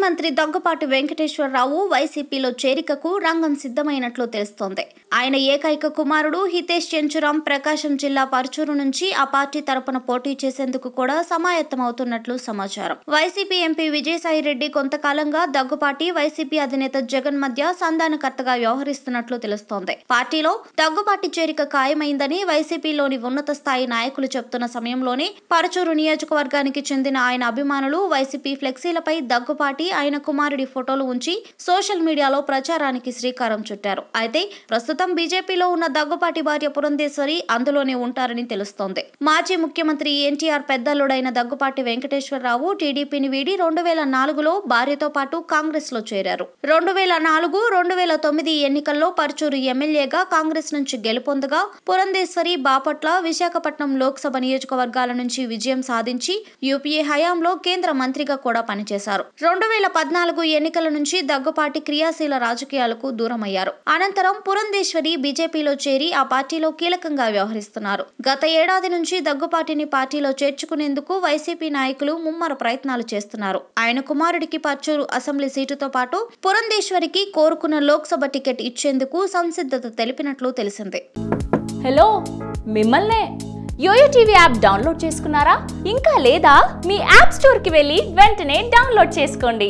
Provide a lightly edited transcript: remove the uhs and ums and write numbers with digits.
మంత్రి దగ్గుపాటి వెంకటేశ్వరరావు వైసీపీలో చేరికకు రంగం సిద్ధమైనట్లు తెలుస్తోంది. ఆయన ఏకైక కుమారుడు హితేష్ చెంచురాం ప్రకాశం జిల్లా పరుచూరు నుంచి ఆ పార్టీ తరపున పోటీ చేసేందుకు కూడా సమాయత్తమవుతున్నట్లు సమాచారం. వైసీపీ ఎంపీ విజయసాయిరెడ్డి కొంతకాలంగా దగ్గుపాటి, వైసీపీ అధినేత జగన్ మధ్య సంధానకర్తగా వ్యవహరిస్తున్నట్లు తెలుస్తోంది. పార్టీలో దగ్గుపాటి చేరిక ఖాయమైందని వైసీపీలోని ఉన్నత స్థాయి నాయకులు చెబుతున్న సమయంలోనే పరుచూరు నియోజకవర్గానికి చెందిన ఆయన అభిమానులు వైసీపీ ఫ్లెక్సీలపై దగ్గుపాటి, ఆయన కుమారుడి ఫోటోలు ఉంచి సోషల్ మీడియాలో ప్రచారానికి శ్రీకారం చుట్టారు. అయితే ప్రస్తుతం బీజేపీలో ఉన్న దగ్గుపాటి భార్య పురంధేశ్వరి అందులోనే ఉంటారని తెలుస్తోంది. మాజీ ముఖ్యమంత్రి ఎన్టీఆర్ పెద్దల్లుడైన దగ్గుపాటి వెంకటేశ్వరరావు టీడీపీని వీడి 2004లో భార్యతో పాటు కాంగ్రెస్ లో చేరారు. 2004-2009 ఎన్నికల్లో పరుచూరు ఎమ్మెల్యేగా కాంగ్రెస్ నుంచి గెలుపొందగా పురంధేశ్వరి బాపట్ల, విశాఖపట్నం లోక్సభ నియోజకవర్గాల నుంచి విజయం సాధించి యూపీఏ హయాంలో కేంద్ర మంత్రిగా కూడా పనిచేశారు. 2014 ఎన్నికల నుంచి దగ్గుపాటి క్రియాశీల రాజకీయాలకు దూరమయ్యారు. అనంతరం పురంధేశ్వరి బీజేపీలో చేరి ఆ పార్టీలో కీలకంగా వ్యవహరిస్తున్నారు. గత ఏడాది నుంచి దగ్గుపాటిని పార్టీలో చేర్చుకునేందుకు వైసీపీ నాయకులు ముమ్మర ప్రయత్నాలు చేస్తున్నారు. ఆయన కుమారుడికి పర్చూరు అసెంబ్లీ సీటుతో పాటు పురంధేశ్వరికి కోరుకున్న లోక్సభ టికెట్ ఇచ్చేందుకు సంసిద్ధత తెలిపినట్లు తెలిసింది. హలో, మిమ్మల్నే యోయో టీవీ యాప్ డౌన్లోడ్ చేసుకున్నారా? ఇంకా లేదా? మీ యాప్ స్టోర్కి వెళ్ళి వెంటనే డౌన్లోడ్ చేసుకోండి.